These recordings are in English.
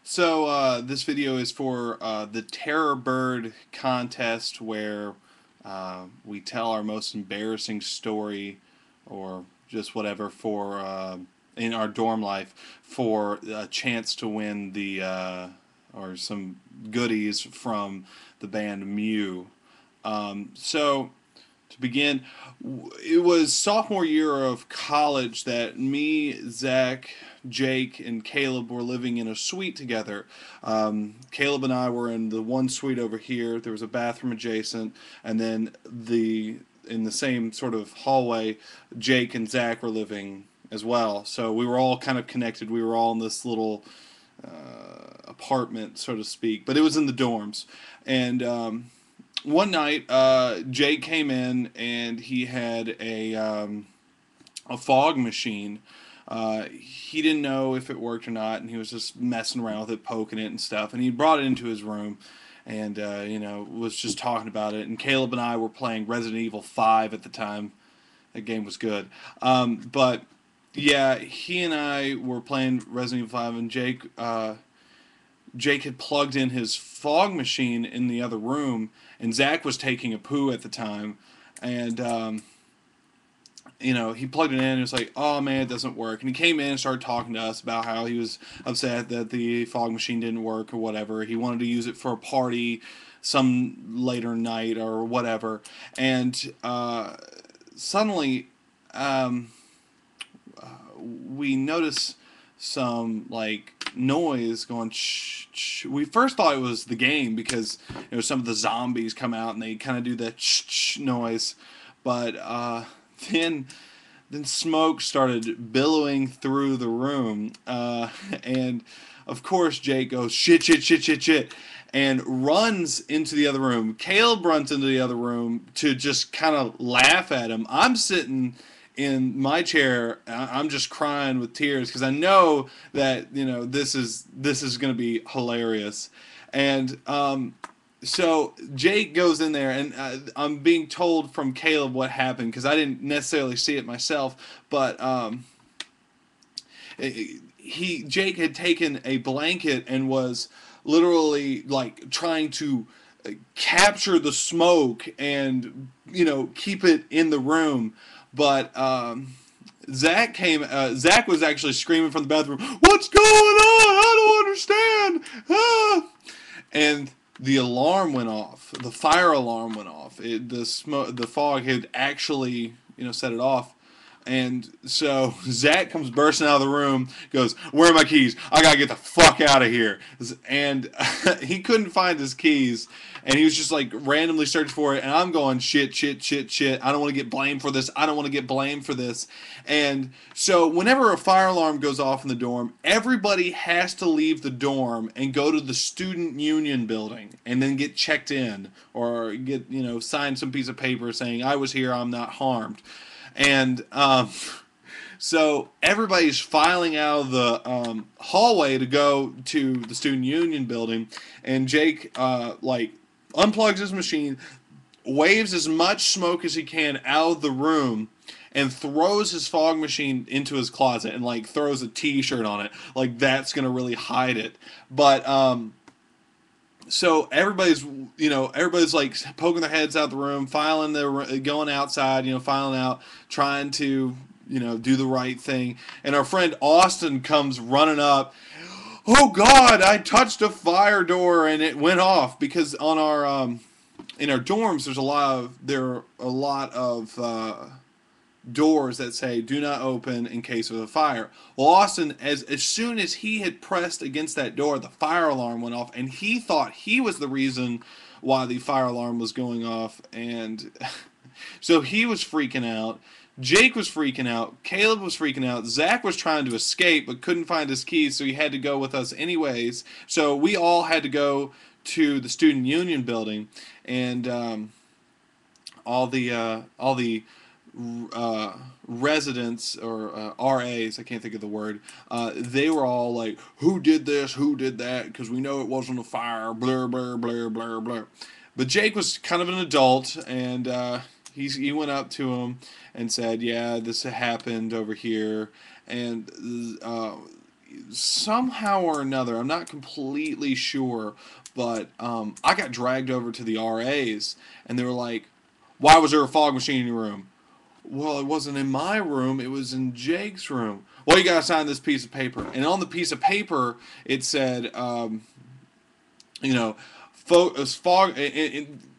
So this video is for the Terrorbird contest where we tell our most embarrassing story or just whatever for in our dorm life for a chance to win the or some goodies from the band Mew. So to begin, it was sophomore year of college that me, Zach, Jake, and Caleb were living in a suite together. Caleb and I were in the one suite over here. There was a bathroom adjacent, and then in the same sort of hallway, Jake and Zach were living as well. So we were all kind of connected. We were all in this little apartment, so to speak, but it was in the dorms. And one night, Jake came in and he had a fog machine. He didn't know if it worked or not, and he was just messing around with it, poking it and stuff. And he brought it into his room, and was just talking about it. And Caleb and I were playing Resident Evil 5 at the time. That game was good, but yeah, he and I were playing Resident Evil 5, and Jake had plugged in his fog machine in the other room, and Zach was taking a poo at the time, and he plugged it in and was like, "Oh man, it doesn't work." And he came in and started talking to us about how he was upset that the fog machine didn't work or whatever. He wanted to use it for a party some later night or whatever, and suddenly um, we noticed some like noise going shh, shh. We first thought it was the game because some of the zombies come out and they kind of do that shh, shh noise, but then then smoke started billowing through the room, and of course Jake goes shit shit shit shit shit and runs into the other room. Caleb runs into the other room to just kind of laugh at him. I'm sitting in my chair. I'm just crying with tears because I know that this is going to be hilarious. And so Jake goes in there, and I'm being told from Caleb what happened because I didn't necessarily see it myself. But Jake had taken a blanket and was literally like trying to capture the smoke and keep it in the room, but Zach was actually screaming from the bathroom, "What's going on? I don't understand!" And the alarm went off. The fire alarm went off. The fog had actually set it off. And so Zach comes bursting out of the room, goes, "Where are my keys? I gotta get the fuck out of here." And he couldn't find his keys, and he was just like randomly searching for it. And I'm going, "Shit, shit, shit, shit. I don't want to get blamed for this. I don't want to get blamed for this." And so whenever a fire alarm goes off in the dorm, everybody has to leave the dorm and go to the student union building and then get checked in or get sign some piece of paper saying, "I was here. I'm not harmed." And so everybody's filing out of the hallway to go to the student union building, and Jake unplugs his machine, waves as much smoke as he can out of the room, and throws his fog machine into his closet and like throws a T-shirt on it, like that's gonna really hide it. But so everybody's like poking their heads out the room, going outside, filing out, trying to do the right thing. And our friend Austin comes running up. "Oh God, I touched a fire door and it went off," because on our in our dorms there are a lot of doors that say "Do not open in case of a fire." Well, Austin, as soon as he had pressed against that door, the fire alarm went off, and he thought he was the reason why the fire alarm was going off, and so he was freaking out. Jake was freaking out. Caleb was freaking out. Zach was trying to escape but couldn't find his keys, so he had to go with us anyways. So we all had to go to the student union building, and all the residents or RAs, I can't think of the word, they were all like, "Who did this? Who did that? Because we know it wasn't a fire, blur, blur, blur, blur, blur." But Jake was kind of an adult, and he went up to him and said, "Yeah, this happened over here." And somehow or another, I'm not completely sure, but I got dragged over to the RAs, and they were like, "Why was there a fog machine in your room?" Well, it wasn't in my room. It was in Jake's room. Well, you gotta sign this piece of paper, and on the piece of paper it said, you know, fog.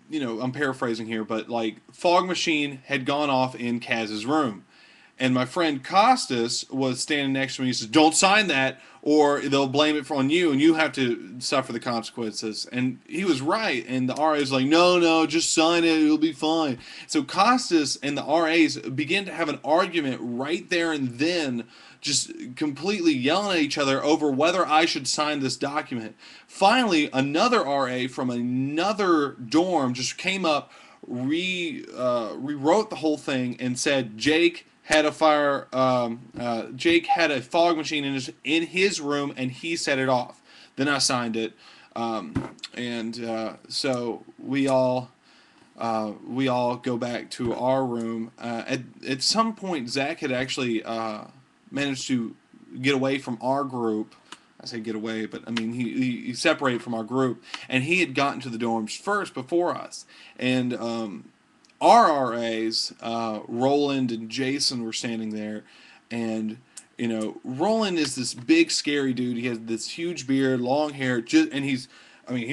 You know, I'm paraphrasing here, but like fog machine had gone off in Caz's room. And my friend Costas was standing next to me. He says, "Don't sign that, or they'll blame it on you, and you have to suffer the consequences." And he was right. And the RA was like, "No, no, just sign it. It'll be fine." So Costas and the RAs began to have an argument right there and then, just completely yelling at each other over whether I should sign this document. Finally, another RA from another dorm just came up, rewrote the whole thing, and said Jake had a Jake had a fog machine in his room, and he set it off. Then I signed it, and so we all go back to our room. At some point, Zach had actually managed to get away from our group. I say get away, but I mean he separated from our group, and he had gotten to the dorms first before us. And our RAs, Roland and Jason, were standing there, and you know, Roland is this big scary dude. He has this huge beard, long hair, and I mean,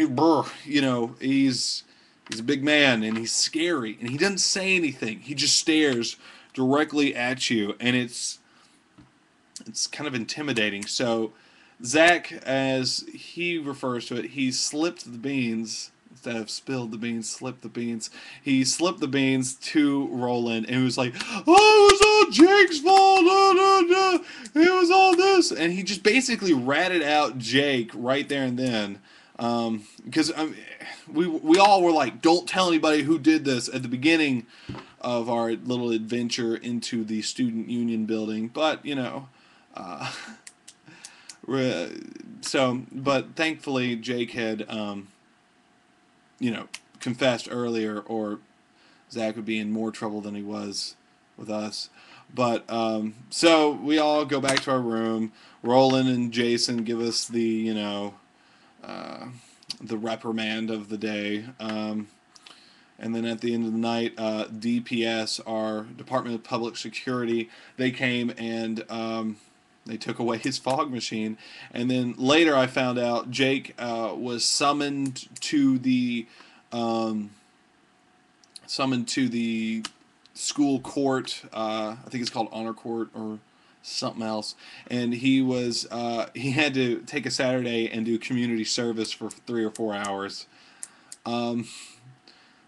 he's a big man, and he's scary, and he doesn't say anything. He just stares directly at you, and it's kind of intimidating. So Zach, as he refers to it, he slipped the beans. Instead of spilled the beans, slipped the beans. He slipped the beans to Roland, and he was like, "Oh, it was all Jake's fault. No, no, no. It was all this." And he just basically ratted out Jake right there and then. Because we all were like, "Don't tell anybody who did this" at the beginning of our little adventure into the student union building. But, you know, uh, but thankfully Jake had, you know, confessed earlier, or Zach would be in more trouble than he was with us. But so we all go back to our room. Roland and Jason give us the reprimand of the day. And then at the end of the night, DPS, our Department of Public Security, they came and they took away his fog machine. And then later I found out Jake was summoned to the school court. I think it's called honor court or something else. And he had to take a Saturday and do community service for 3 or 4 hours.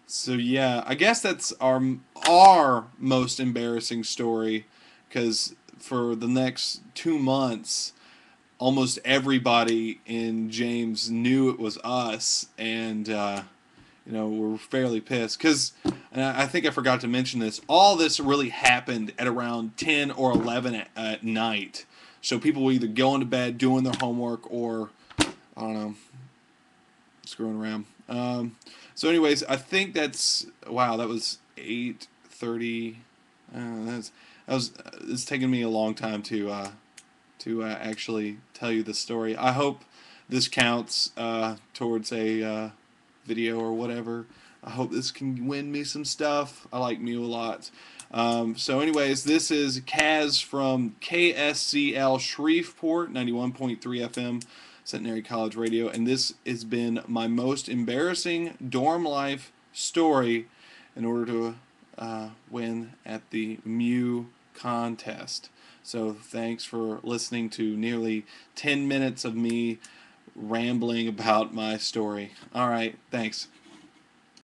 So yeah, I guess that's our most embarrassing story, because for the next 2 months, almost everybody in James knew it was us, and we're fairly pissed. Because, and I think I forgot to mention this, all this really happened at around 10 or 11 at night. So people were either going to bed, doing their homework, or, I don't know, screwing around. So anyways, I think wow, that was 8:30. It's taken me a long time to actually tell you this story. I hope this counts towards a video or whatever. I hope this can win me some stuff. I like Mew a lot. So anyways, this is Kaz from KSCL Shreveport, 91.3 FM, Centenary College Radio, and this has been my most embarrassing dorm life story in order to win at the Mew contest. So thanks for listening to nearly 10 minutes of me rambling about my story. All right, thanks.